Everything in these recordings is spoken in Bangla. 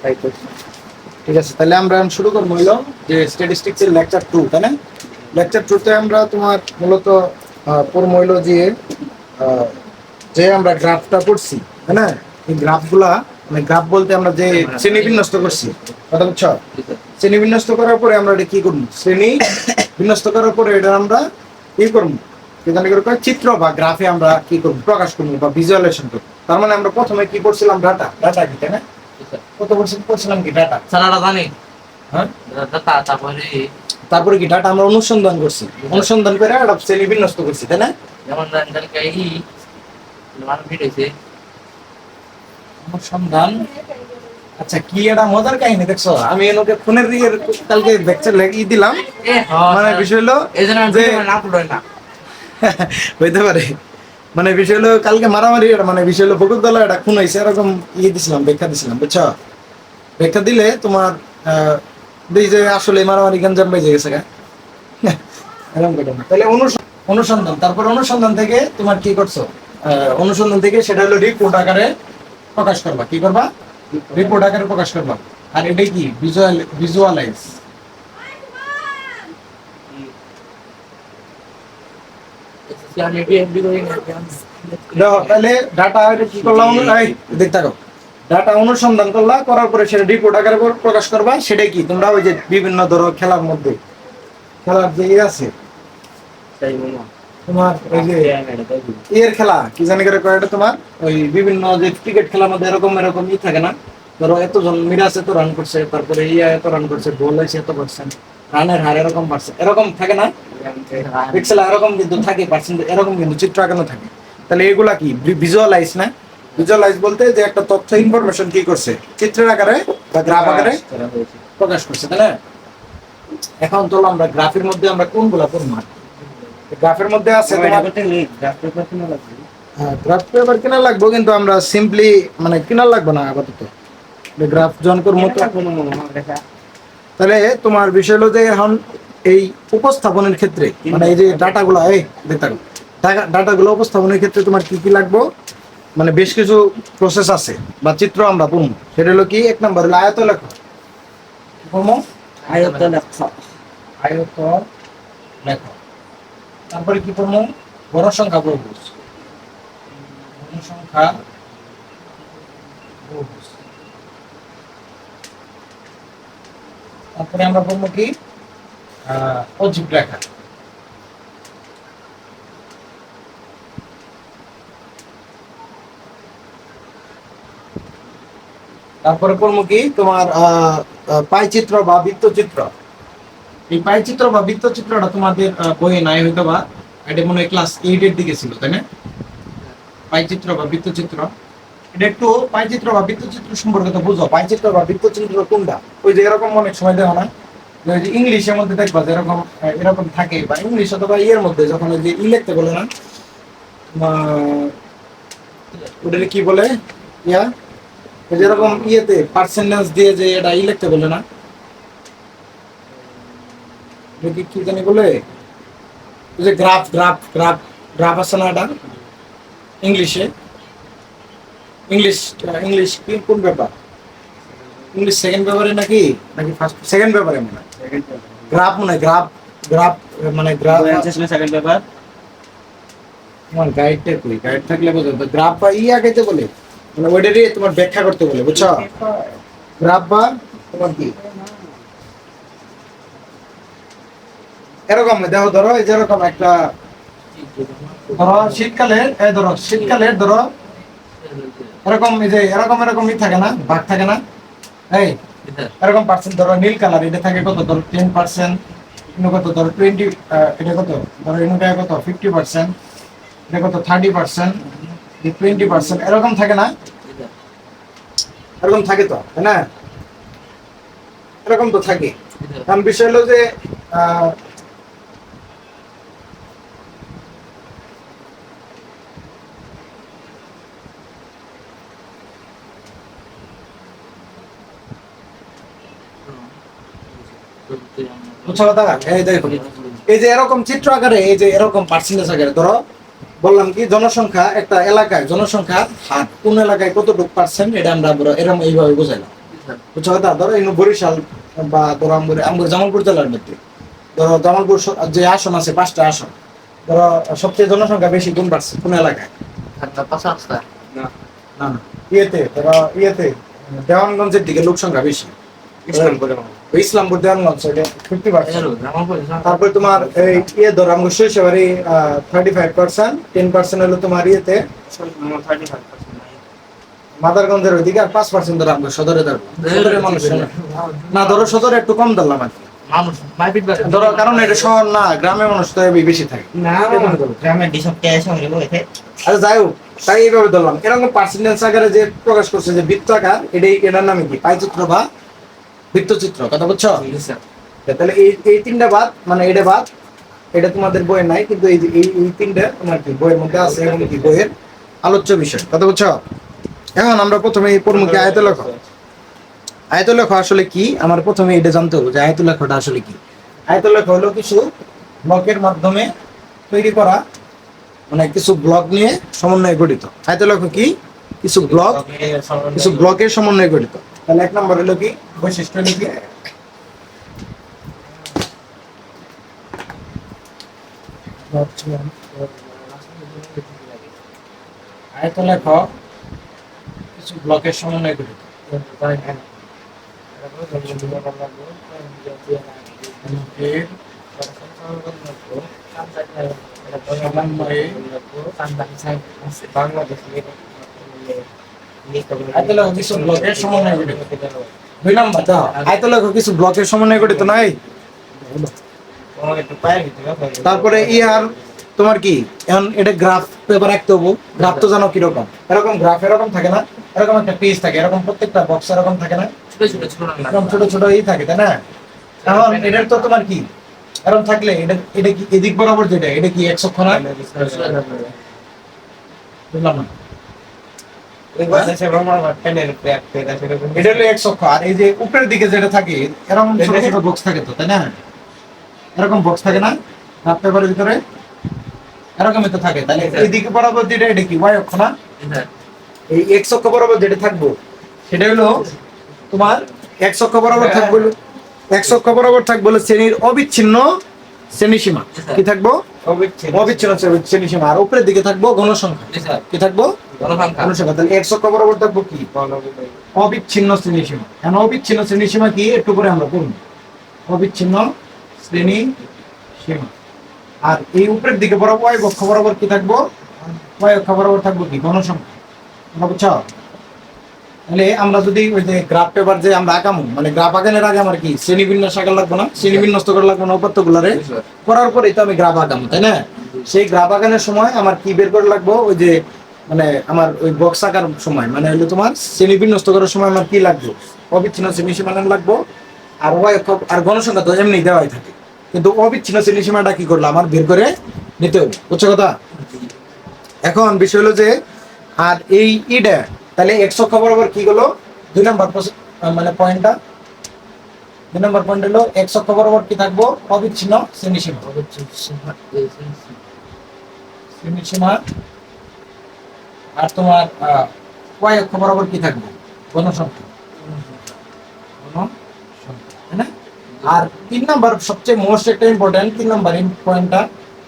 তাই তো। ঠিক আছে, তাহলে আমরা এখন শুরু করবো হইলো যে স্ট্যাটিস্টিক্স এর লেকচার 2, তাই না? লেকচার 2 তে আমরা তোমার মূলত পড়বো হইলো আহ, যে আমরা গ্রাফটা করছি, তাই না? এই গ্রাফগুলা, মানে গ্রাফ বলতে আমরা যে শ্রেণী বিন্যস্ত করছি, কথা বুঝছো? শ্রেণী বিন্যস্ত করার পরে আমরা এটা কি করবো, শ্রেণী বিন্যস্ত করার পরে এটা আমরা কি করবো, কি জানি করে কয়, চিত্র বা গ্রাফে আমরা কি করবো, প্রকাশ করবো বা ভিজুয়ালাইজেশন করবো। তার মানে আমরা প্রথমে কি করছিলাম, ডাটা ডাটা কি, তাই না? কত পার্সেন্ট করছিলাম কি, ডাটা। সারাটা জানি। হ্যাঁ, তারপরে তারপরে কি ডাটা আমরা অনুসন্ধান করছি, অনুসন্ধান করে একটা শ্রেণী বিন্যস্ত করছি, তাই না? যেমন এই মানুষ ভিড়েছে অনুসন্ধান। আচ্ছা, কি একটা মজার কাহিনী দেখছো, আমি এনোকে ফোনের দিকে কালকে লেকচার ই দিলাম, মানে বিষয় হলো এই জন্য যে না পড়ে না হইতে পারে, মানে বিষয় হলো কালকে মারামারি, মানে বিষয় হলো বকুলতলা একটা খুন হয়েছে, এরকম দিছিলাম, ব্যাখ্যা দিছিলাম, বুঝছো? ব্যাখ্যা দিলে তোমার দিই যে আসলে মারামারি গঞ্জাম বেজে গেছে গা। এরকম ঘটনা। তাহলে অনুসন্ধান, তারপর অনুসন্ধান থেকে তোমার কি করছো, অনুসন্ধান থেকে সেটা হলো রিপোর্ট আকারে প্রকাশ করবা, কি করবা, রিপোর্ট আকারে প্রকাশ করবা। আর এটাই কি ভিজুয়ালাইজ। দেখো তাহলে ডাটা কি করলাম, দেখতে থাকো, ডাটা অনুসন্ধান করলা, করার পরে সেটা রিপোর্ট আকারে প্রকাশ করবা। সেটাই কি, তোমরা ওই যে বিভিন্ন ধরো খেলার মধ্যে, খেলার যে আছে তোমার, ওই যে এর খেলা কি জানি করে কয়, এটা তোমার ওই বিভিন্ন যে ক্রিকেট খেলার মধ্যে এরকম এরকম থাকে না, ধরো এতজন মিরাজ এত রান করছে, তারপরে ইয়া এত রান করছে, গোল হয়েছে এত পার্সেন্ট, রানের হার এরকম পার্সেন্ট, এরকম থাকে না, পিক্সেল এরকম কিন্তু থাকে, পার্সেন্ট এরকম কিন্তু চিত্র আঁকানো থাকে। তাহলে এগুলা কি ভিজুয়ালাইজ না? ভিজুয়ালাইজ বলতে যে একটা তথ্য ইনফরমেশন কি করছে, চিত্রের আকারে বা গ্রাফ আকারে প্রকাশ করছে, তাই না? এখন চলো আমরা গ্রাফের মধ্যে আমরা কোনগুলা পড়বো। গ্রাফের মধ্যে আছে গ্রাফ পেপার কেনা লাগবে, কিন্তু আমরা সিম্পলি মানে কেনা লাগবে না আপাতত, গ্রাফ জন করবো। তাহলে তোমার বিষয় হলো যে এখন এই উপস্থাপনের ক্ষেত্রে, মানে এই যে ডাটাগুলো, এই দেখতে ডাটাগুলো উপস্থাপনের ক্ষেত্রে তোমার কি কি লাগবে, মানে বেশ কিছু প্রসেস আছে বা চিত্র আমরা পড়বো। সেটা হলো কি, এক নম্বর হলো আয়ত লেখা, পড়বো আয়ত্ত লেখা। আয়ত লেখা। তারপরে কি পড়বো, বড় সংখ্যা বহুভুজ, বড় সংখ্যা বহুভুজ। তারপরে আমরা পড়বো কি, অজীব রেখা। তারপরে পড়বো কি তোমার পাইচিত্র বা বৃত্তচিত্র। এই পাইচিত্র বা বৃত্তচিত্রটা তোমাদের বইয়ে নাই হয়তো, বা এটা মনে হয় ক্লাস 8 এর দিকে ছিল, তাই না? পাইচিত্র বা বৃত্তচিত্র, এটা একটু পাইচিত্র বা বৃত্তচিত্র সম্পর্কে তো বুঝো। পাইচিত্র বা বৃত্তচিত্র কোনটা, ওই যে এরকম অনেক সময় দেখো না, যে ইংলিশের মধ্যে দেখবা যে এরকম এরকম থাকে, বা ইংলিশ অথবা ইয়ের মধ্যে যখন ওই যে লিখতে বলে না, ওটা কি বলে, ইয়া যেরকম ইয়েতে পার্সেন্টেজ দিয়ে যে এটা লিখতে বলে না, কি জানি বলে, ওই যে গ্রাফ গ্রাফ গ্রাফ গ্রাফ আছে না, এটা ইংলিশে, ইংলিশ ইংলিশ কি কোন ব্যাপার, ইংলিশ সেকেন্ড পেপারে নাকি, নাকি ফার্স্ট সেকেন্ড পেপারে মনে হয় গ্রাফ, মনে হয় গ্রাফ, গ্রাফ মানে গ্রাফ সেকেন্ড পেপার। তোমার গাইডটা কই, গাইড থাকলে বোঝো তো, গ্রাফ বা আগাইতে বলে, মানে ওইটারই তোমার ব্যাখ্যা করতে বলে, বুঝছো? গ্রাফ বা তোমার কি এরকম দেখো, ধরো এই যেরকম একটা, ধরো শীতকালের ধরো এরকম, এই যে এরকম এরকমই থাকে না, ভাগ থাকে না, এই এরকম পার্সেন্ট, ধরো নীল কালার, এটা থাকে কত, ধরো 10%, কত ধরো 20, এটা কত ধরো এটা কত 50%, এটা কত 30%, 20%, এরকম থাকে না, এরকম থাকে তো, তাই না? এরকম তো থাকে। কারণ বিষয় হলো যে বুঝছো কথা, এই দেখো, এই যে এরকম চিত্র আকারে, এই যে এরকম পার্সেন্টেজ আকারে, ধরো বললাম কি জনসংখ্যা একটা এলাকায় জনসংখ্যার হার কোন এলাকায় কতটুকু পার্সেন্ট এটা আমরা এরকম এইভাবে বুঝাইলাম। বুঝছো কথা? ধরো এই বরিশাল বা ধরো আমগুর জামালপুর জেলার মধ্যে ধরো জামালপুর যে আসন আছে 5টা আসন, ধরো সবচেয়ে জনসংখ্যা বেশি কোন পার্সেন্ট কোন এলাকায়? ঠান্ডা পাশা আসতা না না ধরো দেওয়ানগঞ্জের দিকে লোক সংখ্যা বেশি, ইসলামপুর দেওয়ানগঞ্জ এটা 50%। তারপরে তোমার এই ধরো আমাদের শৈশবাড়ি 35%, 10% হলো তোমার মাদারগঞ্জের ওইদিকে, আর 5% ধরো আমাদের সদরে ধরো সদরের মানুষ না, ধরো সদরে একটু কম ধরলাম আর কি। মানুষ মাইপিট ধরো কারণ এটা শহর না, গ্রামের মানুষ তো বেশি থাকে। গ্রামের ডিসব ক্যাশ হয়ে গেল এতে। আচ্ছা যাই হোক, তাই এইভাবে ধরলাম। এরকম পার্সেন্টেজ আকারে যে প্রকাশ করছে যে বৃত্তাকার, এটার নামে কি পাইচিত্র বা বৃত্তচিত্র, কথা বুঝছো? তাহলে এই তিনটা বাদ, মানে এটা বাদ, এটা তোমাদের বইয়ে নাই, কিন্তু এই তিনটা তোমার কি বইয়ের মধ্যে আছে এবং কি বইয়ের আলোচ্য বিষয়, কথা বুঝছো? এখন আমরা প্রথমে এই পরিমুখী আয়তলেখ। আয়তলেখ আসলে কি আমার প্রথমে এটা জানতে হবে যে আয়তলেখটা আসলে কি। আয়তলেখ হলো কিছু ব্লকের মাধ্যমে তৈরি করা, মানে কিছু ব্লক নিয়ে সমন্বয়ে গঠিত। আয়তলেখ কি? কিছু ব্লকের সমন্বয়ে গঠিত। তাহলে 1 নম্বর হলো কি বৈশিষ্ট্য হলো কি আয়তলেখ কিছু ব্লকের সমন্বয়ে গঠিত। আয়তলেখ কিছু ব্লকের সমন্বয়ে গঠিত। 2 নম্বর দাও, আয়তলেখ কিছু ব্লকের সমন্বয়ে গঠিত নয়। তারপরে আর তোমার কি এখন এটা গ্রাফ পেপার রাখতে হবো। গ্রাফ তো জানো কিরকম, এরকম গ্রাফ এরকম থাকে না, এরকম একটা পেজ থাকে, এরকম প্রত্যেকটা বক্স এরকম থাকে না, এরকম ছোট ছোট থাকে, তাই না? এখন এটার তো তোমার কি এরকম থাকলে এটা কি এদিক বরাবর যেটা এটা কি 1 অক্ষ না? বুঝলাম না। এটা হলো 1 অক্ষ, আর এই যে উপরের দিকে যেটা থাকে এরকম ছোট ছোট বক্স থাকে তো, তাই না? এরকম বক্স থাকে না গ্রাফ পেপারের ভিতরে, এরকমই তো থাকে। তাহলে এইদিকে বরাবর যেটা এটা কি y অক্ষ না? এই x অক্ষ বরাবর যেটা থাকবো সেটা হলো তোমার x অক্ষ বরাবর থাকবে, x অক্ষ বরাবর থাকবে হলো শ্রেণীর অবিচ্ছিন্ন শ্রেণীসীমা। কি থাকবো? অবিচ্ছিন্ন শ্রেণীসীমা। আর উপরের দিকে থাকবো গণসংখ্যা। কি থাকবো? গণসংখ্যা। তাহলে x অক্ষ বরাবর থাকবো কি অবিচ্ছিন্ন শ্রেণীসীমা। এখন অবিচ্ছিন্ন শ্রেণীসীমা কি একটু করে আমরা করব, অবিচ্ছিন্ন শ্রেণীসীমা। আর এই উপরের দিকে বরাবর y অক্ষ বরাবর কি থাকবো? y অক্ষ বরাবর থাকবো কি গণসংখ্যা। বুঝছো? তাহলে আমরা যদি ওই যে গ্রাফ পেপার যে আমরা আঁকামু, মানে গ্রাফ আঁকানোর আগে আমার কি শ্রেণীবিন্যাস আঁকা লাগবে না? শ্রেণীবিন্যস্ত করা লাগবে না উপাত্তগুলারে? করার পরেই তো আমি গ্রাফ আঁকামু, তাই না? সেই গ্রাফ আঁকানোর সময় আমার কি বের করে লাগবো? ওই যে মানে আমার ওই বক্স আঁকার সময়, মানে হলো তোমার শ্রেণীবিন্যস্ত করার সময় আমার কি লাগবে? অবিচ্ছিন্ন শ্রেণীসীমা লাগবো। আর y অক্ষ আর গণসংখ্যা তো এমনি দেওয়াই থাকে, কিন্তু অবিচ্ছিন্ন শ্রেণীসীমাটা কি করলো আমার বের করে নিতে হবে। বুঝছো কথা? এখন বিষয় হলো যে আর এই ইটা তাহলে x অক্ষ বরাবর কি হলো 2 নম্বর মানে পয়েন্টটা, 2 নম্বর পয়েন্ট হলো x অক্ষ বরাবর কি থাকবো? অবিচ্ছিন্ন শ্রেণীসীমা। আর তোমার y অক্ষ বরাবর কি থাকবে? গণসংখ্যা। তাই না? আর 3 নম্বর সবচেয়ে মোস্ট একটা ইম্পর্টেন্ট 3 নম্বর পয়েন্টটা,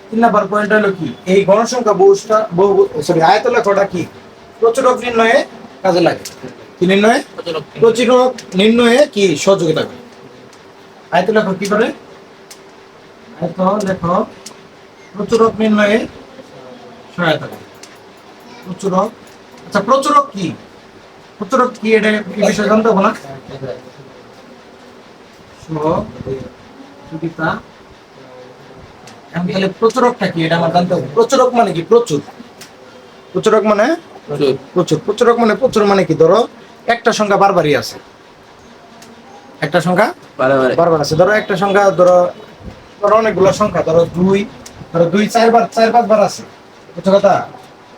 3 নম্বর পয়েন্টটা হলো কি এই গণসংখ্যা আয়তলেখটা কি প্রচুরক নির্ণয়ে কাজে লাগে। কি নির্ণয়ে? প্রচুরক নির্ণয়ে কি সহযোগিতা করে। আয়তলেখ কি করে? আয়তলেখ প্রচুরক নির্ণয়ে সহায়তা করে। প্রচুরক, আচ্ছা প্রচুরক কি? প্রচুরক কি এটা এই বিষয়ে জানতে হবে না? সহযোগিতা। তাহলে প্রচুরকটা কি এটা আমার জানতে হবে। প্রচুরক মানে কি? প্রচুরক মানে প্রচুরক মানে প্রচুর মানে কি? ধরো একটা সংখ্যা বারবারই আছে, একটা সংখ্যা বারবার আছে। ধরো একটা সংখ্যা ধরো অনেকগুলো সংখ্যা, ধরো 2 4 বার আছে। বুঝছো কথা?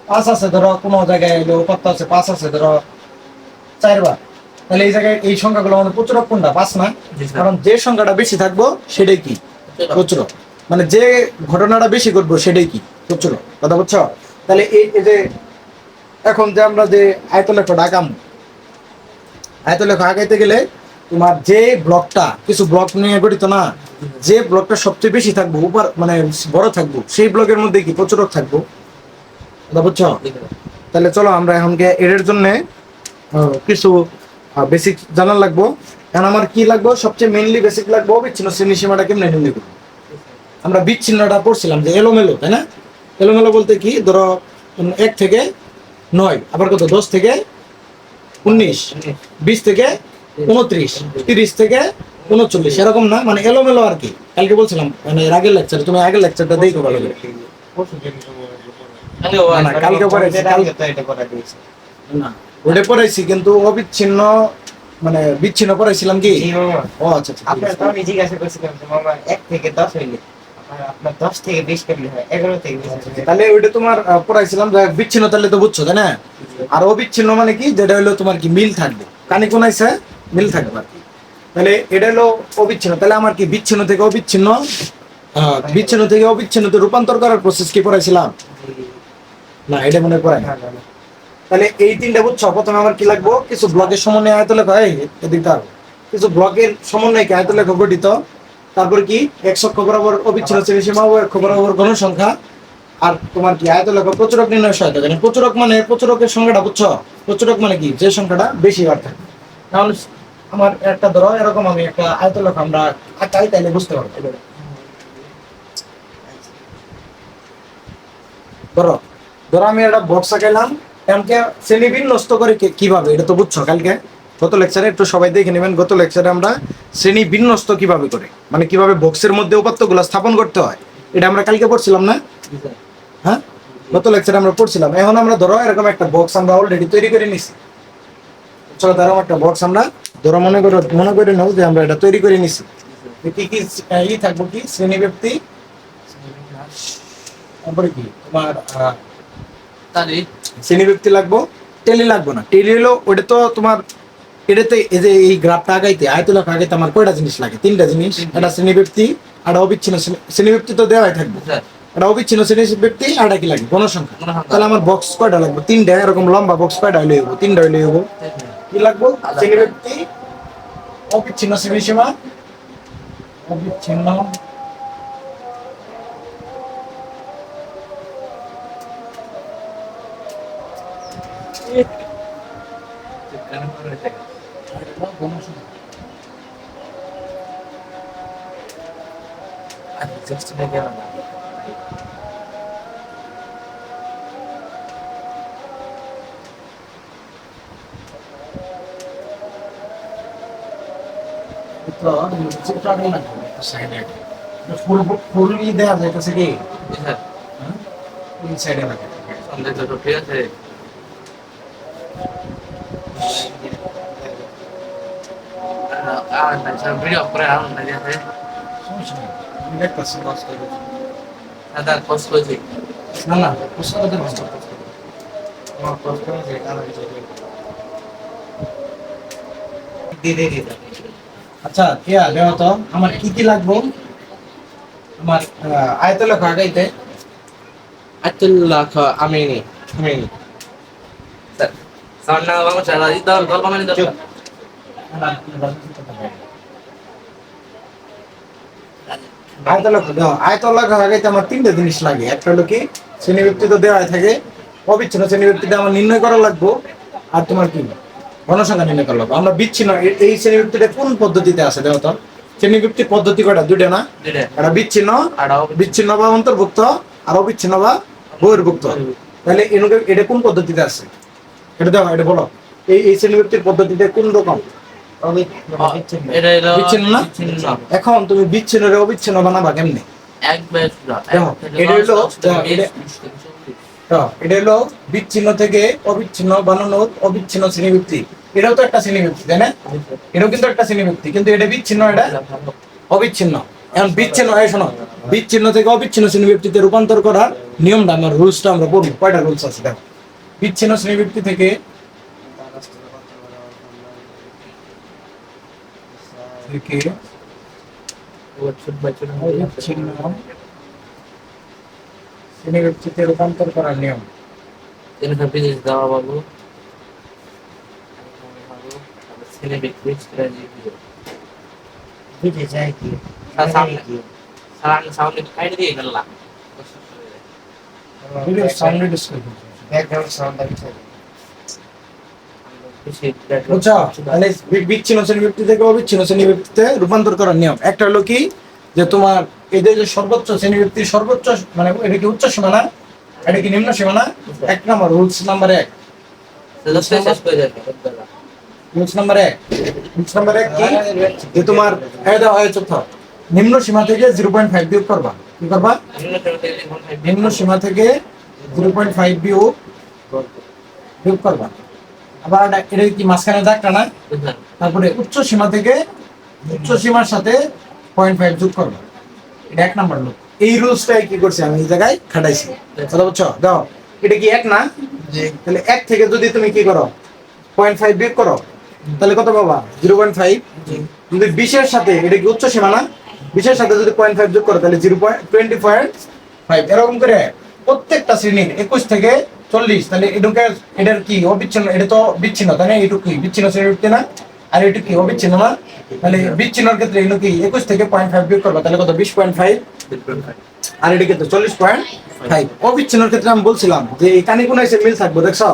5 আছে, ধরো কোনো জায়গায় এলো উপাত্ত আছে 5 আছে, ধরো 4 বার। তাহলে এই জায়গায় এই সংখ্যাগুলো আমাদের প্রচুরক কোনটা? 5 না? কারণ যে সংখ্যাটা বেশি থাকবো সেটাই কি প্রচুরক, মানে যে ঘটনাটা বেশি ঘটবো সেটাই কি প্রচুরক। কথা বুঝছো? তাহলে এই যে এখন যে আমরা যে আয়তলেখটা আঁকাম, আয়তলেখ আঁকাইতে গেলে তোমার যে ব্লকটা, কিছু ব্লক নিয়ে গঠিত না, যে ব্লকটা সবচেয়ে বেশি থাকবো উপর মানে বড় থাকবো সেই ব্লকের মধ্যে কি প্রচুরক থাকবো, কথা বুঝছো? তাহলে চলো আমরা এখনকে এর জন্য কিছু বেসিক জানার লাগবো। এখন আমার কি লাগবো, সবচেয়ে মেইনলি বেসিক লাগবো বিচ্ছিন্ন শ্রেণী সীমাটা কেমনে নির্ণয় করবো। আমরা বিচ্ছিন্নটা পড়ছিলাম যে এলোমেলো, তাই না? এলোমেলো বলতে কি, ধরো 1 থেকে 9, আবার কত 10 থেকে 19, 20 থেকে 29, 30 থেকে 39, এরকম না, মানে এলোমেলো আর কি। কালকে বলছিলাম মানে এর আগের লেকচারে, তুমি আগের লেকচারটা দেখো ভালো করে। না, কালকে পড়াইছি, না ওটা পড়াইছি কিন্তু অবিচ্ছিন্ন মানে বিচ্ছিন্ন পড়াইছিলাম কি? ও আচ্ছা আচ্ছা, আপনার তো আমি জিজ্ঞাসা করছিলাম যে মামা 1 থেকে 10 হইলে আপনার 10 থেকে 20 কেমনে হয়, 11 থেকে 20 হয়। তাহলে ওইটা তোমার পড়াইছিলাম যে বিচ্ছিন্ন, তাহলে তো বুঝছো তাই না? আর অবিচ্ছিন্ন মানে কি, যেটা হলো তোমার কি মিল থাকবে, কানি কোনাইছে মিল থাকবে আর কি। তাহলে এটা হলো অবিচ্ছিন্ন। তাহলে আমার কি বিচ্ছিন্ন থেকে অবিচ্ছিন্ন, বিচ্ছিন্ন থেকে অবিচ্ছিন্নতে রূপান্তর করার প্রসেস কি পড়াইছিলাম? না, এটা মনে পড়ে না। তাহলে এই তিনটা বুঝছো। প্রথমে আমার কি লাগবো, কিছু ব্লকের সমন্বয়ে আয়তলেখ হয় এদিক তার, কিছু ব্লকের সমন্বয়ে আয়তলেখ গঠিত। তারপর কি এক অক্ষ বরাবর অবিচ্ছিন্ন শ্রেণী সীমা ও এক অক্ষ বরাবর গণসংখ্যা। আর তোমার কি আয়তলেখ প্রচুরক নির্ণয় সহায়তা করে। প্রচুরক মানে প্রচুরকের সংখ্যাটা বুঝছো? প্রচুরক মানে কি, যে সংখ্যাটা বেশি বার থাকে। তাহলে আমার একটা ধরো এরকম আমি একটা আয়তলেখ আমরা আঁকাই, তাইলে বুঝতে পারবো। ধরো ধরো আমি একটা বক্স আঁকাইলাম, এমনকি শ্রেণী বিন্যস্ত করে কিভাবে, এটা তো বুঝছো কালকে গত লেকচারে, একটু সবাই দেখে নেবেন। গত লেকচারে আমরা শ্রেণী বিন্যস্ত কিভাবে করে, মানে কিভাবে বক্সের মধ্যে উপাত্তগুলো স্থাপন করতে হয়, এটা আমরা কালকে পড়ছিলাম না? হ্যাঁ, গত লেকচারে আমরা পড়ছিলাম। এখন আমরা ধরো এরকম একটা বক্স আমরা অলরেডি তৈরি করে নিছি। চলো ধরো একটা বক্স আমরা ধরো মনে করে নাও যে আমরা এটা তৈরি করে নিছি। কি কি থাকবো, কি শ্রেণী ব্যক্তি, তারপরে কি তোমার শ্রেণী ব্যক্তি লাগবো, টেলি লাগবো না। টেলি হলো ওটা তো তোমার, এটাতে এই যে এই গ্রাফটা আগাইতে আয়তলেখ আগাইতে আমার কয়টা জিনিস লাগে? 3টা জিনিস। একটা শ্রেণী ব্যক্তি, একটা অবিচ্ছিন্ন শ্রেণী ব্যক্তি তো দেওয়াই থাকবে, একটা অবিচ্ছিন্ন শ্রেণী ব্যক্তি, আর কি লাগে গণসংখ্যা। তাহলে আমার বক্স কয়টা লাগবে? 3টা। এরকম লম্বা বক্স কয়টা হইলে হইব? 3টা হইলে হইব। কি লাগবো? শ্রেণী ব্যক্তি, অবিচ্ছিন্ন শ্রেণী সীমা, অবিচ্ছিন্ন গণসংখ্যা। তো চিত্রটা লাগবে সাইডে, ফুল ফুল দেওয়া যাইতেছে কি? এই সাইডে লাগে। ঠিক আছে, ভিডিও করে আনো না আছে সমস্যা নেই, আমি দেখতেছি। দাদা কষ্ট হয়েছে না না, পুস্তকদের কষ্ট আমার কষ্ট হয়েছে কারণ দিদি দিদি। আচ্ছা কেয়া দেওয়া তো আমার কি কি লাগবো, আমার আয়তলেখ আগাইতে। আতুল্লাহ আমিনি আমিনি সামনে বাবা চালা দি দল দল মানে দল আয়তলেখ দাও, আয়তলেখ আগাইতে আমার 3টা জিনিস লাগে। একটা হলো কি শ্রেণী ব্যক্তি তো দেওয়া থাকে, অবিচ্ছিন্ন শ্রেণী ব্যক্তিটা আমার নির্ণয় করা লাগবো, আর তোমার কি গণসংখ্যা নির্ণয় করা লাগবে। আমরা বিচ্ছিন্ন এই শ্রেণী ব্যক্তিটা কোন পদ্ধতিতে আছে দেওয়া তো? শ্রেণী ব্যক্তির পদ্ধতি কয়টা? 2টা না? একটা বিচ্ছিন্ন, বিচ্ছিন্ন বা অন্তর্ভুক্ত, আর অবিচ্ছিন্ন বা বহির্ভুক্ত। তাহলে এটা কোন পদ্ধতিতে আছে এটা দাও, এটা বলো। এই শ্রেণী ব্যক্তির পদ্ধতিতে কোন রকম? এটা হলো বিচ্ছিন্ন না? এখন তুমি বিচ্ছিন্ন রে অবিচ্ছিন্ন বানাবা কেমনে? এক বেশ এটা হলো এটা হলো বিচ্ছিন্ন থেকে অবিচ্ছিন্ন বানানোর অবিচ্ছিন্ন শ্রেণীবৃত্তি। এটাও তো একটা শ্রেণীবৃত্তি, তাই না? এটাও কিন্তু একটা শ্রেণীবৃত্তি, কিন্তু এটা বিচ্ছিন্ন, এটা অবিচ্ছিন্ন। এখন বিচ্ছিন্ন, শোনো, বিচ্ছিন্ন থেকে অবিচ্ছিন্ন শ্রেণীবৃত্তিতে রূপান্তর করার নিয়মটা, আমার রুলসটা আমরা পড়বো। কয়টা রুলস আছে দেখো। বিচ্ছিন্ন শ্রেণীবৃত্তি থেকে অবিচ্ছিন্ন শ্রেণীবৃত্তিতে রূপান্তর করার নিয়ম। এখানে বিদেশ দেওয়া বাবু ছেলে ব্যক্তি বুঝে যায় কি সামনে সামনে সামনে ফাইট দিয়ে গেলাম video sound display background sound আছে বুঝছো তাহলে বিচ্ছিন্ন শ্রেণী ব্যক্তি থেকে অবিচ্ছিন্ন শ্রেণী ব্যক্তিতে রূপান্তর করার নিয়ম একটা হলো কি যে তোমার এদের যে সর্বোচ্চ শ্রেণী ব্যক্তির সর্বোচ্চ মানে এটা কি উচ্চ সীমানা এটা কি নিম্ন সীমানা এক নম্বর রুলস নাম্বার 1 শেষ করে যাবে রুলস নাম্বার 1 রুলস নাম্বার 1 কি যে তোমার এটা হয় চতুর্থ নিম্ন সীমা থেকে 0.5 বিয়োগ করবা কি করবা নিম্ন সীমা থেকে 0.5 বিয়োগ করবা আবার এটা কি মাঝখানে দাগটা না তারপরে উচ্চ সীমা থেকে উচ্চ সীমার সাথে 0.5 যোগ করবা এটা এক নাম্বার লোক এই রুলসটাই কি করছি আমি এই জায়গায় খাটাইছি কথা বুঝছো দাও এটা কি এক না তাহলে এক থেকে যদি তুমি কি করো 0.5 বিয়োগ করো তাহলে কত পাবা 0.5 যদি 20 এর সাথে এটা কি উচ্চ সীমা না 20 এর সাথে যদি 0.5 যোগ করো তাহলে 0.20.5 এরকম করে প্রত্যেকটা শ্রেণীর 21 থেকে 40 তাহলে এটার কি অবিচ্ছিন্ন এটা তো বিচ্ছিন্ন তাই না এটুকু কি বিচ্ছিন্ন শ্রেণী ব্যক্তি না আর এটা কি অবিচ্ছিন্ন না তাহলে বিচ্ছিন্নর ক্ষেত্রে এগুলো কি 21 থেকে 0.5 বিয়োগ করবা তাহলে কত 20.5 আর এটা কিন্তু 40.5 অবিচ্ছিন্নর ক্ষেত্রে আমি বলছিলাম যে এই কানি কোন এসে মিল থাকবে দেখছো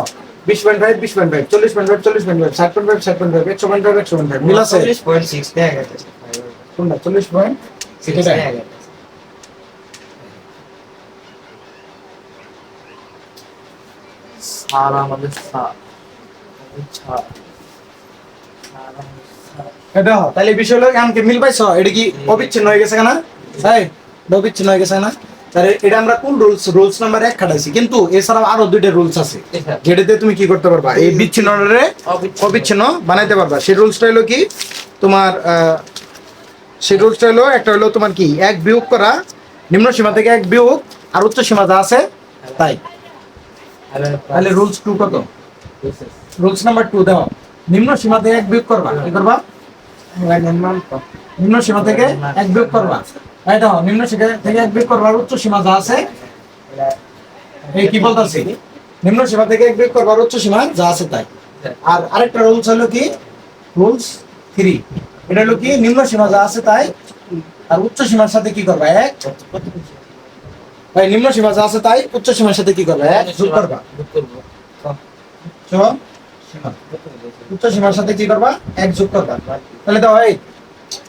20.5 20.5 40.5 40.5 60.5 60.5 100.5 100.5 মিল আছে 40.6 দেখা গেছে কোনটা 40.6 এটা দেখা গেছে সারা আমাদের সার এটা তাহলে বিষয় হলো আমাকে মিল পাইছো এটা কি অবিচ্ছিন্ন হয়ে গেছে না তাই অবিচ্ছিন্ন হয়ে গেছে না তাহলে এটা আমরা কোন রুলস নাম্বার 1 খাটাইছি কিন্তু এছাড়াও আরো দুইটা রুলস আছে যেটাতে তুমি কি করতে পারবা এই বিচ্ছিন্নরে অবিচ্ছিন্ন বানাইতে পারবা সেই রুলসটা হলো কি তোমার সেই রুলসটা হলো একটা হলো তোমার কি এক বিয়োগ করা নিম্ন সীমা থেকে এক বিয়োগ আর উচ্চ সীমা যা আছে তাই তাহলে রুলস 2 কত রুলস নাম্বার 2 দাও নিম্ন সীমা থেকে এক বিয়োগ করবা কি করবা নিম্ন সীমা থেকে এক বিয়োগ করবা তাই দাও নিম্ন সীমা থেকে এক বিয়োগ করবা উচ্চ সীমা যা আছে এই কি বলতাছি নিম্ন সীমা থেকে এক বিয়োগ করবা উচ্চ সীমা যা আছে তাই আর আরেকটা রুলস হলো কি রুলস 3 এটা হলো কি নিম্ন সীমা যা আছে তাই আর উচ্চ সীমার সাথে কি করবা এক ভাই নিম্ন সীমা যা আছে তাই উচ্চ সীমার সাথে কি করবা এক যোগ করবা শোনো উচ্চ সীমার সাথে কি করবা এক যোগ করবা তাহলে দাও এই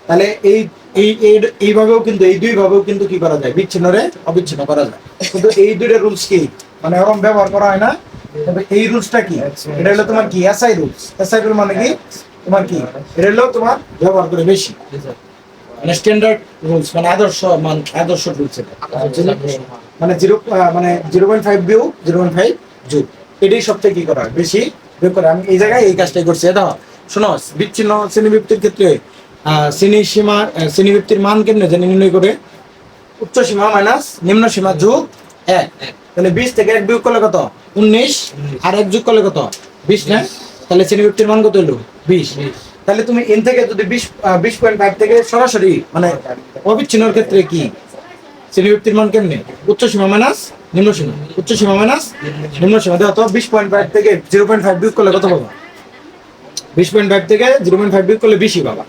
তাহলে এই এই এইভাবেও কিন্তু এই দুই ভাবেও কিন্তু কি করা যায় বিচ্ছিন্নরে অবিচ্ছিন্ন করা যায় কিন্তু এই দুইটা রুলস কি মানে এরকম ব্যবহার করা হয় না তবে এই রুলসটা কি এটা হলো তোমার কি এসআই রুলস এসআই রুল মানে কি তোমার কি এটা হলো তোমার ব্যবহার করে বেশি মানে স্ট্যান্ডার্ড রুলস মানে আদর্শ রুলস মানে 0.5 বিয়োগ 0.5 যোগ এটাই সবথেকে কি করা হয় বেশি বিয়োগ করে আমি এই জায়গায় এই কাজটাই করছি দাও শোনো বিচ্ছিন্ন শ্রেণীবৃত্তির ক্ষেত্রে শ্রেণীবৃত্তির মান কেমনে জানি নির্ণয় করে উচ্চ সীমা মাইনাস নিম্ন সীমা যোগ 1 তাহলে 20 থেকে 1 বিয়োগ করলে কত 19 আর 1 যোগ করলে কত 20 না তাহলে শ্রেণীবৃত্তির মান কত হলো 20 তাহলে তুমি এন থেকে যদি 20.5 থেকে সরাসরি মানে অবিচ্ছিন্নর ক্ষেত্রে কি শ্রেণীবৃত্তির মান কেমনে উচ্চ সীমা মাইনাস নিম্ন সীমা উচ্চ সীমা মাইনাস নিম্ন সীমা দেখো তো 20.5 থেকে 0.5 বিয়োগ করলে কত পাবা 20.5 থেকে 0.5 বিয়োগ করলে বেশি পাবা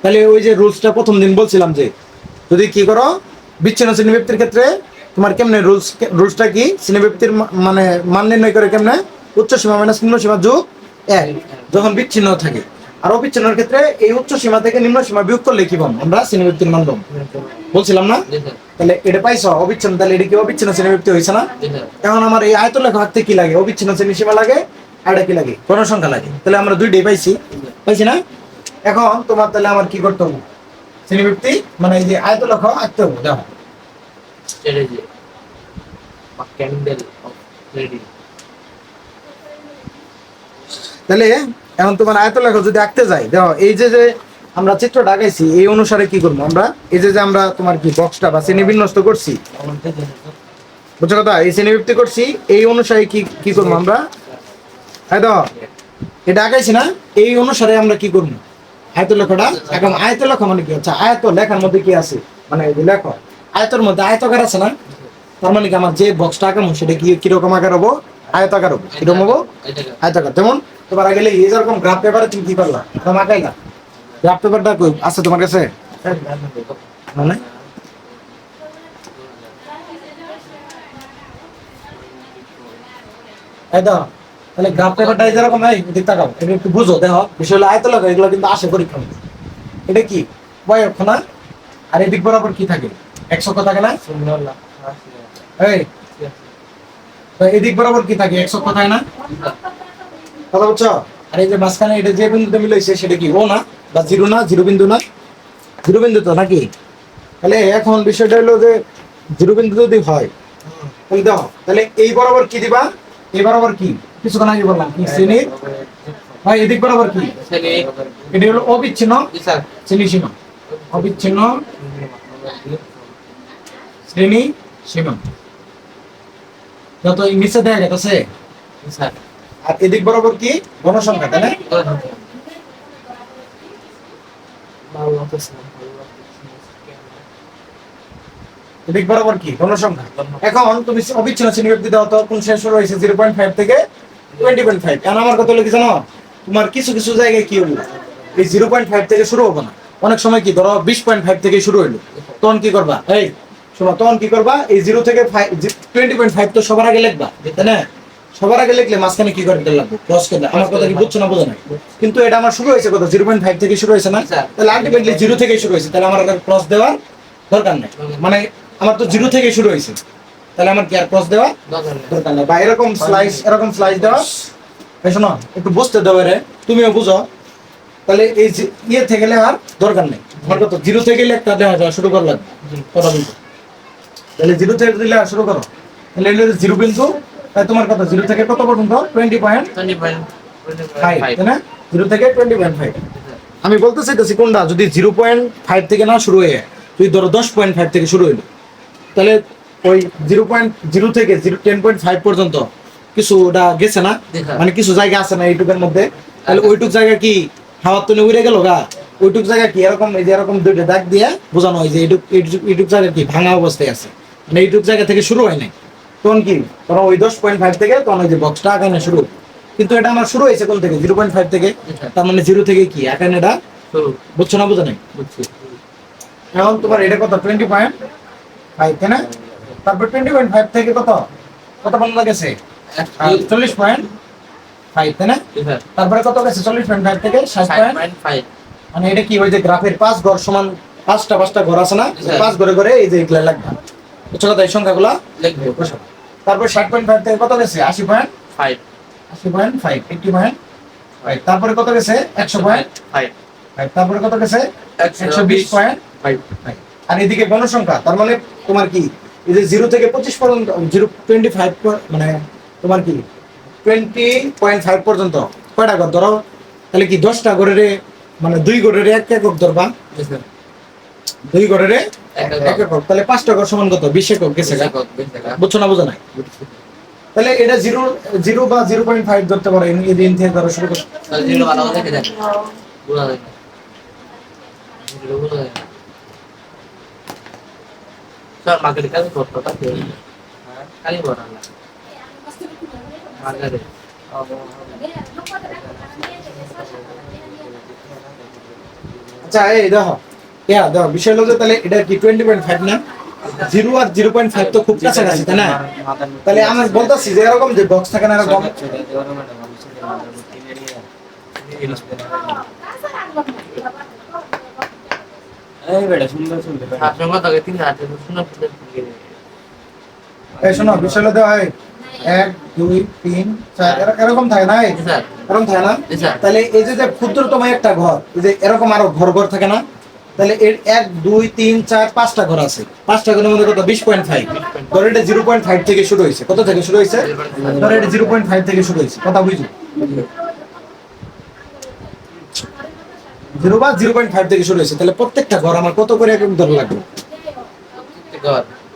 তাহলে ওই যে রুলসটা প্রথম দিন বলছিলাম যে যদি কি করো বিচ্ছিন্ন শ্রেণীবৃত্তির ক্ষেত্রে তোমার কেমনে রুলসটা কি শ্রেণীবৃত্তির মানে মান নির্ণয় করে কেমনে উচ্চ সীমা মাইনাস নিম্ন সীমা যোগ 1 যখন বিচ্ছিন্ন থাকে আর অবিচ্ছিন্নর ক্ষেত্রে এই উচ্চ সীমা থেকে নিম্ন সীমা বিয়োগ করলে কি পাবো আমরা শ্রেণীবৃত্তির মান পাবো বলছিলাম না তাহলে এটা পাইছো অবিচ্ছিন্ন তাহলে এটা কি অবিচ্ছিন্ন শ্রেণীবৃত্তি হয়েছে না এখন আমার এই আয়তলেখ হাতে কি লাগে অবিচ্ছিন্ন শ্রেণী সীমা লাগে আর এটা কি লাগে গণসংখ্যা লাগে তাহলে আমরা দুইটাই পাইছি না এখন তোমার তাহলে আমার কি করতে হবে শ্রেণীবৃত্তি মানে এই যে আয়তলেখ আঁকতে হবে দেখো strategy বা ক্যান্ডেল অফ ট্রেডিং তাহলে এখন তোমার আয়তলেখ যদি আঁকতে যাই দেখো এই যে আমরা চিত্র ঢাকাইছি এই অনুসারে কি করবো আমরা এই যে আমরা তোমার কি বক্সটা বা শ্রেণী বিন্যস্ত করছি বুঝছো কথা এই শ্রেণীবৃত্তি করছি এই অনুসারে কি করবো আমরা দেখো এটা আঁকাইছি না এই অনুসারে আমরা কি করবো আয়তলেখটা এখন আয়তলেখ মানে কি হচ্ছে আয়ত লেখার মধ্যে কি আছে মানে লেখ আয়তের মধ্যে আয়তকার আছে না তার মানে কি আমার যে বক্সটা আঁকাবো সেটা কি কিরকম আকার হবো আয়তাকার হবে, কিরকম হবো? আয়তাকার। যেমন তোমার আগে এই যেরকম গ্রাফ পেপারে তুমি কি করলা, তোমার আঁকাইলা, গ্রাফ পেপারটা কই আছে তোমার কাছে? মানে এই দাও, তাহলে গ্রাফ পেপারটা এই যেরকম এই দিক তাকাও, এটা একটু বুঝো, দেখো বিষয় হলো আয়ত লাগা, এগুলো কিন্তু আসে পরীক্ষা। এটা কি বয়স না? আর এদিক বরাবর কি থাকে? 100 থাকে না? এই তো এদিক বরাবর কি থাকে? 100 থাকে না? কথা বুঝছো? আর এই যে মাঝখানে এটা যে বিন্দুতে মিলাইছে সেটা কি ও না, বা জিরো না? জিরো বিন্দু না? জিরো বিন্দু তো নাকি? তাহলে এখন বিষয়টা হলো যে জিরো বিন্দু যদি হয় তাহলে দাও, তাহলে এই বরাবর কি দিবা? এই বরাবর কি কিছুক্ষণ আগে বললাম কি শ্রেণীর, ভাই এদিক বরাবর কি? এটা হলো অবিচ্ছিন্ন শ্রেণী সীমা, অবিচ্ছিন্ন শ্রেণী সীমা যত নিচে দেখা গেছে। আর এদিক বরাবর কি? গণসংখ্যা, তাই না? এদিক বরাবর কি? গণসংখ্যা। এখন তুমি অবিচ্ছিন্ন শ্রেণী অবধি দাও, তো কোন শেষ শুরু হয়েছে 0.5 থেকে 20.5। এখন আমার কথা হলো কি জানো, তোমার কিছু কিছু জায়গায় কি হলো, এই 0.5 থেকে শুরু হবে না, অনেক সময় কি ধরো 20.5 থেকে শুরু হইলো, তখন কি করবা? এই শোনো, তখন কি করবা? এই 0 থেকে 20.5 তো সবার আগে লিখবা, তাই না? সবার আগে লিখলে মাঝখানে কি করে লাগবে? ক্রস করে। আমার কথা কি বুঝছো না বোঝো না? কিন্তু এটা আমার শুরু হয়েছে কত? 0.5 থেকে শুরু হয়েছে না? তাহলে আলটিমেটলি 0 থেকে শুরু হয়েছে, তাহলে আমার আর ক্রস দেওয়ার দরকার নেই। মানে আমার তো 0 থেকে শুরু হয়েছে, তাহলে আমার কি আর ক্রস দেওয়া দরকার নেই। বা এরকম স্লাইস দেওয়া, এই শোনো একটু বুঝতে দেবে রে, তুমিও বুঝো। তাহলে এই যে ইয়ে থেকে গেলে আর দরকার নেই, আমার কত 0 থেকে একটা দেওয়া যাওয়া শুরু করা লাগবে কথা বলবো। তাহলে 0 থেকে দিলে আর শুরু করো, তাহলে এটা 0 বিন্দু, তাই তোমার কত 0 থেকে কত পর্যন্ত? 20.5, তাই না? 0 থেকে 20.5। আমি বলতে চাইতেছি কোনটা, যদি 0.5 থেকে না শুরু হয়ে তুই ধরো 10.5 থেকে শুরু হইলো, তাহলে ওই 0.0 থেকে 10.5 পর্যন্ত কিছুটা গেছে না? মানে কিছু জায়গা আছে না এইটুকের মধ্যে, তাহলে ওইটুক জায়গা কি হাওয়ার তনে উড়ে গেল গা? ওইটুক জায়গা কি এরকম, এই যে এরকম দুইটা দাগ দিয়ে বোঝানো হয় যে এইটুক জায়গা কি ভাঙা অবস্থায় আছে, মানে এইটুক জায়গা থেকে শুরু হয় নাই। তখন কি তখন ওই 10.5 থেকে তখন ওই যে বক্সটা আঁকানো শুরু। কিন্তু এটা আমার শুরু হয়েছে কোন থেকে? 0.5 থেকে। তার মানে 0 থেকে কি আঁকানো এটা বুঝছো না? বোঝা নাই? এখন তোমার এটা কত? 20.5, তাই না? তারপর 20.5 থেকে কত কত বানানো গেছে? 40.5, তাই না? তারপরে কত গেছে? 40.5 থেকে 60.5। মানে এটা কি ওই যে গ্রাফের 5 ঘর সমান 5টা ঘর আছে না? 5 ঘরে ঘরে এই যে এগুলা লাগবে, বুঝছো কথা? এই সংখ্যাগুলা লিখবে। তারপর 60.5 থেকে কত গেছে? 80.5, 80.5, তারপরে কত গেছে? 100.5, তারপরে কত গেছে? 120.5। আর এদিকে গণসংখ্যা, তার মানে তোমার কি এই যে 0 থেকে 25 পর্যন্ত 0.25 মানে তোমার কি 20.5 পর্যন্ত কয়টা ঘর ধরো? তাহলে কি 10টা ঘরের, মানে 2 ঘরের এক একক ধরবা, 2 ঘরের এক একক, তাহলে 5টা ঘর সমান কত? 20 একক গেছে, বুঝছো না? বোঝা নাই? তাহলে এটা 0 বা 0.5 ধরতে পারো, এই দিন থেকে ধরো শুরু করো। আচ্ছা এই দেখো, দেখো বিষয় হলো যে তাহলে এটা কি 20.5 না? 0 আর 0.5 তো খুব কাছাকাছি, তাই না? তাহলে আমি বলতেছি যে এরকম যে বক্স থাকে না এরকম, এই শোনো বিষয় হলো দেওয়া হয় 1 2 3 4 এরকম থাকে না? এরকম থাকে না? তাহলে এই যে ক্ষুদ্রতম একটা ঘর, এই যে এরকম আরো ঘর ঘর থাকে না? তাহলে এর 1 2 3 4 5টা ঘর আছে, 5টা ঘরের মধ্যে কত? 20.5। ধরো এটা 0.5 থেকে শুরু হয়েছে, কত থেকে শুরু হয়েছে? ধরো এটা 0.5 থেকে শুরু হয়েছে, কথা বুঝছো? 0 বা 0.5 থেকে শুরু হয়েছে, তাহলে প্রত্যেকটা ঘর আমার কত করে একক ধরে লাগবে?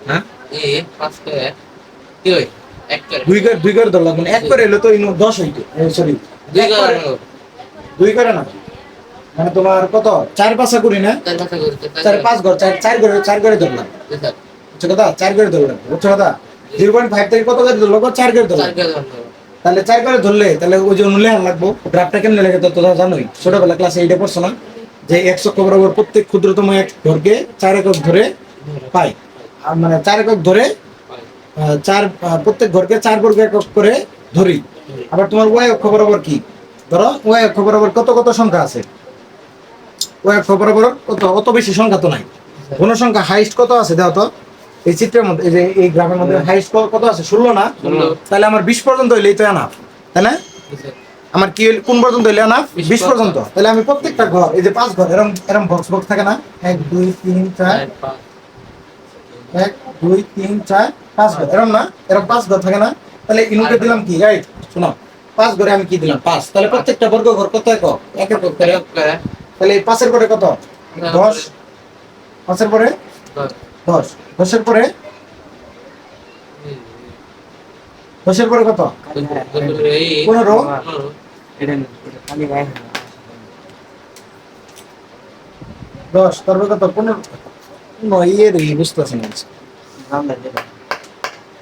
হ্যাঁ, 2 করে ধরলাম, মানে 1 করে এলো তো 10 হইতো, সরি 2 করে না, মানে তোমার কত 4 5 করি না? 4 5 ঘর, 4 করে ধরলাম, বুঝছো কথা? 4 করে ধরলাম, বুঝছো কথা? 0.5 থেকে কত করে ধরলো? 4 করে ধরলাম। তাহলে 4 করে ধরলে তাহলে ওই যে অনুলে লাগবো। গ্রাফটা কেমনে লাগে তো তোমরা জানোই, ছোটবেলা ক্লাসে এইটা পড়ছো না, যে x অক্ষ বরাবর প্রত্যেক ক্ষুদ্রতম এক ঘরকে 4 একক ধরে পাই। আর মানে 4 একক ধরে প্রত্যেক ঘরকে 4 বর্গ একক করে ধরি। আবার তোমার y অক্ষ বরাবর কি, ধরো y অক্ষ বরাবর কত কত সংখ্যা আছে, y অক্ষ বরাবর কত অত বেশি সংখ্যা তো নাই। কোন সংখ্যা হাইস্ট কত আছে দেখো তো, এই চিত্রের মধ্যে, এই যে এই গ্রাফের মধ্যে হাইস্ট কত আছে, 16 না? 16 তাহলে আমার 20 পর্যন্ত হইলেই তো এনাফ, তাই না? আমার কি কোন পর্যন্ত হইলে এনাফ? 20 পর্যন্ত। তাহলে আমি প্রত্যেকটা ঘর, এই যে 5 ঘর এরকম এরকম বক্স বক্স থাকে না, 1 2 3 4 1 2 3 4 5 ঘর এরকম না, এরকম 5 ঘর থাকে না? তাহলে ইনুকে দিলাম কি, রাইট? শোনো, 5 ঘরে আমি কি দিলাম 5, তাহলে প্রত্যেকটা বর্গ ঘর কত একক? এক একক করে। তাহলে এই 5 এর পরে কত? 10, 5 এর পরে 10, 10 এর পরে 10 এর পরে কত? 15, এটা খালি গায়ে 10 তারপরে কত? 15 ইয়ের বুঝতেছি না। আমরা দেব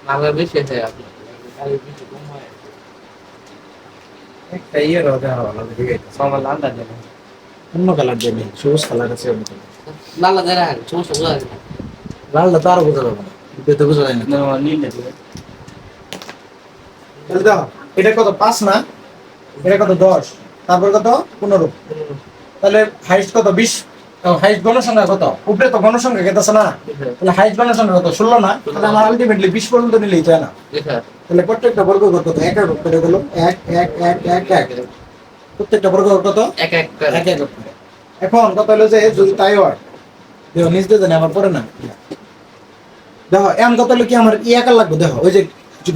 নাগা বেশি আছে আপনি খালি বেশি কম হয় একটা ইয়ের ওটা হলো ঠিক আছে, সমাল আমরা দেব অন্য কালার দেবে, সবুজ কালার আছে অন্য কালার। লালা দেরা সমস্যা বোঝা যায় না লালটা তো আরো বোঝা যাবে না, এটা বোঝা যায় না। নীল দেব তাহলে দাও, এটা কত? 5 না? এটা কত? 10, তারপর কত? 15। তাহলে হাইস্ট কত? 20। হাইস্ট গণসংখ্যা কত? উপরে তো গণসংখ্যা কেতাছে না, তাহলে হাইস্ট গণসংখ্যা কত? 16 না? তাহলে আমার আলটিমেটলি 20 পর্যন্ত নিলেই তো না। তাহলে প্রত্যেকটা বর্গ ঘর কত? এক একক করে গেল, 1 1 1 1 1। প্রত্যেকটা বর্গ ঘর কত? এক এক করে এক একক করে। এখন কথা হলো যে যদি তাই হয়, দেখো নিজ দিয়ে জানি আমার পরে না, দেখো এম কত হলো কি, আমার ই একা লাগবে। দেখো ওই যে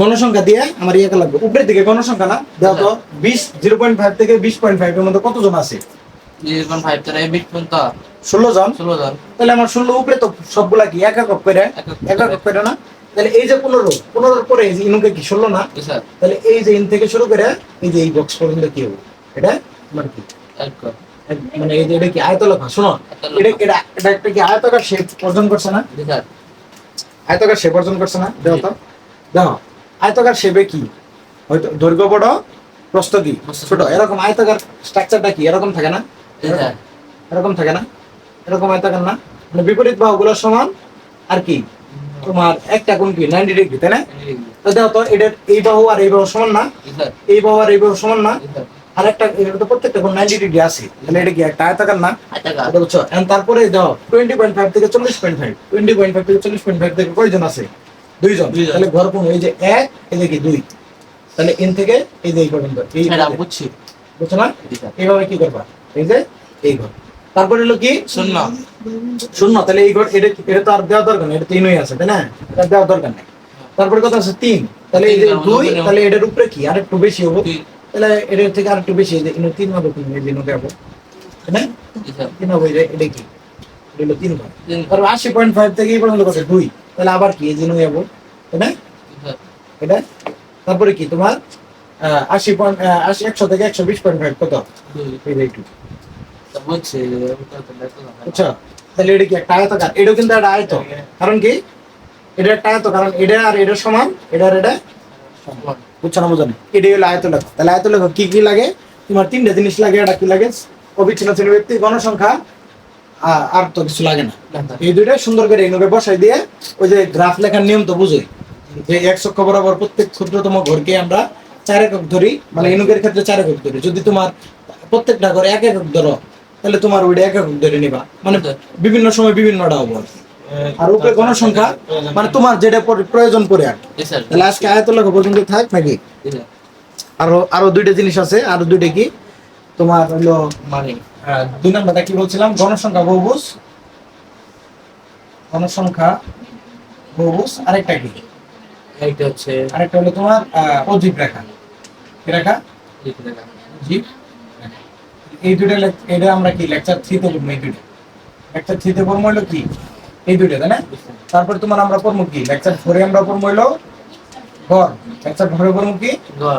গণসংখ্যা দিয়ে আমার ই একা লাগবে, উপরের দিকে গণসংখ্যা না, দেখো তো 20 0.5 থেকে 20.5 এর মধ্যে কতজন আছে? 0.5 থেকে 20 পর্যন্ত 16 জন। 16 জন তাহলে আমার 16 উপরে তো সবগুলা কি এক একক করে, এক একক করে না? তাহলে এই যে 15 পরে এই যে ইনুকে কি 16 না? স্যার তাহলে এই যে ইন থেকে শুরু করে এই যে এই বক্স পর্যন্ত কি হবে, এটা আমার কি এক মানে এই যে এটা কি আয়তলেখা? শোনো, এটা এটা এটা একটা কি আয়তাকার শেপ অর্জন করছে না? স্যার আয়তাকার শেপ অর্জন করছে না? দেখো তো, দেখো আয়তাকার শেপে কি হয়তো দৈর্ঘ্য বড়, প্রস্থ কি ছোট, এরকম আয়তাকার স্ট্রাকচারটা কি এরকম থাকে না? স্যার এরকম থাকে না? এরকম আয়তাকার না, মানে বিপরীত বাহুগুলো সমান আর কি তোমার একটা কোণ কি 90 ডিগ্রি, তাই না? তো দেখো তো, এটা এই বাহু আর এই বাহু সমান না, স্যার এই বাহু আর এই বাহু সমান না, স্যার আর একটা এটা তো প্রত্যেকটা কোণ 90 ডিগ্রি আছে, তাহলে এটা কি একটা আয়তাকার না? আচ্ছা এটা বুঝছো? এখন তারপরে দাও 20.5 থেকে 40.5, 20.5 থেকে 40.5 থেকে কয়জন আছে? 2 জন। দুই জন। তাহলে ঘর কোণ এই যে 1, এই যে কি 2, তাহলে ইন থেকে এই যে এই পর্যন্ত, এই সেটা বুঝছি বুঝছো না? স্যার এইভাবে কি করবা, এই যে এই ঘর, তারপরে হলো কি শূন্য শূন্য। তাহলে এই ঘর এটা এটা তো আর দেওয়া দরকার নেই, এটা 3ই আছে, তাই না? এটা দেওয়া দরকার নেই। তারপরে কথা আছে 3, তাহলে এই যে 2, তাহলে এটার উপরে কি আর একটু বেশি হবে, তাহলে এটার থেকে আর একটু বেশি, এই যে 3 হবে, 3 এই যে নো দেবো, তাই না? স্যার 3 হবে, এটা কি এটা হলো 3 ঘর। তারপর 80.5 থেকে এই পর্যন্ত কত? 2, তাহলে আবার কি এই যে নো যাবো, তাই না? স্যার এটা তারপরে কি তোমার 100 থেকে 120.5 কত? এই যে একটু বুঝছি বুঝছো? তাহলে এটা কি একটা আয়তাকার? এটাও কিন্তু একটা আয়ত, কারণ কি এটা একটা আয়ত, কারণ এটা আর এটা সমান, এটা আর এটা সমান। বুঝছো না? বুঝো না? এটাই হলো আয়তলেখ। তাহলে আয়তলেখ কি কি লাগে তোমার? 3টা জিনিস লাগে। এটা কি লাগে? অবিচ্ছিন্ন শ্রেণীব্যক্তি, গণসংখ্যা, আর তো কিছু লাগে না। এই দুইটা সুন্দর করে এইভাবে বসাই দিয়ে ওই যে গ্রাফ লেখার নিয়ম তো বুঝোই, যে এক অক্ষ বরাবর প্রত্যেক ক্ষুদ্রতম ঘরকে আমরা 4 একক ধরি, মানে ইনুকের ক্ষেত্রে 4 একক ধরি। যদি তোমার প্রত্যেকটা ঘরে 1 একক ধরো, তাহলে তোমার ওইটা 1 একক ধরে নিবা, মানে বিভিন্ন সময় বিভিন্নটা হবো। আর উপরে গণসংখ্যা মানে তোমার যেটা প্রয়োজন পড়ে আর কি। স্যার তাহলে আজকে আয়তলেখ পর্যন্ত থাক নাকি? আরো আরো দুইটা জিনিস আছে, আরো দুইটা কি তোমার হলো মানে 2 নাম্বারটা কি বলছিলাম? গণসংখ্যা বহুভুজ, গণসংখ্যা বহুভুজ। আরেকটা কি? এইটা হচ্ছে আরেকটা হলো তোমার অজীব রেখা। কি রেখা? অজীব রেখা। এই দুইটা এটা আমরা কি লেকচার 3 তে পড়বো। এই দুইটা লেকচার 3 তে পড়বো হলো কি এই দুইটা, তাই না? তারপর তোমার আমরা পড়বো কি লেকচার 4 এ আমরা পড়বো হলো ঘর। লেকচার 4 এ পড়বো কি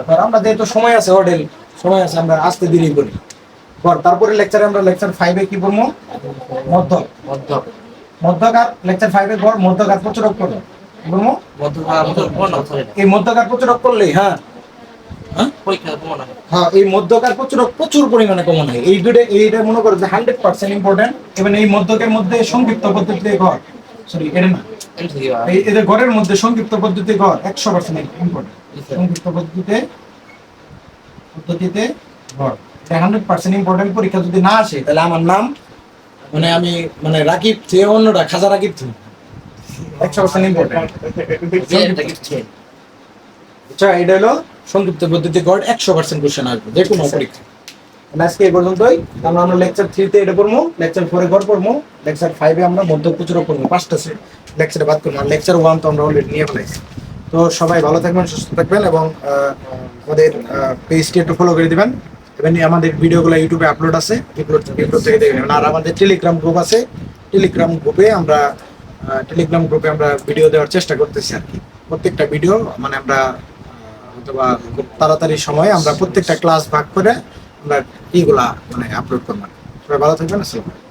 ঘর। আমরা যেহেতু সময় আছে, হোটেল সময় আছে, আমরা আস্তে ধীরে করি ঘর। তারপরে লেকচারে আমরা লেকচার 5 এ কি পড়বো? মধ্যক। মধ্যক মধ্যকার লেকচার 5 এ ঘর, মধ্যকার প্রচুরক পড়বো। কি বলবো? মধ্যক কোন এই মধ্যকার প্রচুরক করলেই, হ্যাঁ হ্যাঁ পরীক্ষা কমন হয়। হ্যাঁ, এই মধ্যকার প্রচুর পরিমাণে কমন হয়। এইটা মনে করো যে 100% ইম্পর্টেন্ট। এবং এই মধ্যকের মধ্যে সংক্ষিপ্ত পদ্ধতিতে ঘর, সরি এটা না, MCQ এই এদের ঘরের মধ্যে সংক্ষিপ্ত পদ্ধতি ঘর 100% ইম্পর্টেন্ট। সংক্ষিপ্ত পদ্ধতিতে ঘর এটা 100% ইম্পর্টেন্ট। পরীক্ষা যদি না আসে তাহলে আমার নাম মানে আমি মানে রাকিব থেকে অন্যটা খাজা রাকিব থেকে 100% ইম্পর্টেন্ট। আচ্ছা, এটা হলো সংক্ষিপ্ত পদ্ধতি গড় 100% কোশ্চেন আসবে যে কোনো পরীক্ষা। আজকে এই পর্যন্তই। আমরা লেকচার 3 তে এটা পড়বো, লেকচার 4 এ গড় পড়বো, লেকচার 5 এ আমরা মধ্য প্রচুর পড়বো। 5টা লেকচারে বাদ করবো। আর লেকচার 1 তো আমরা অলরেডি নিয়ে ফেলাইছি। তো সবাই ভালো থাকবেন, সুস্থ থাকবেন এবং আমাদের পেজটি একটু ফলো করে দিবেন। এবং আমাদের ভিডিওগুলো ইউটিউবে আপলোড আছে, ইউটিউব থেকে দেখে নেবেন। আর আমাদের টেলিগ্রাম গ্রুপ আছে, টেলিগ্রাম গ্রুপে আমরা ভিডিও দেওয়ার চেষ্টা করতেছি আর কি। প্রত্যেকটা ভিডিও মানে আমরা অথবা খুব তাড়াতাড়ি সময়ে আমরা প্রত্যেকটা ক্লাস ভাগ করে আমরা এইগুলা মানে আপলোড করবো। সবাই ভালো থাকবেন। আসসালামু আলাইকুম।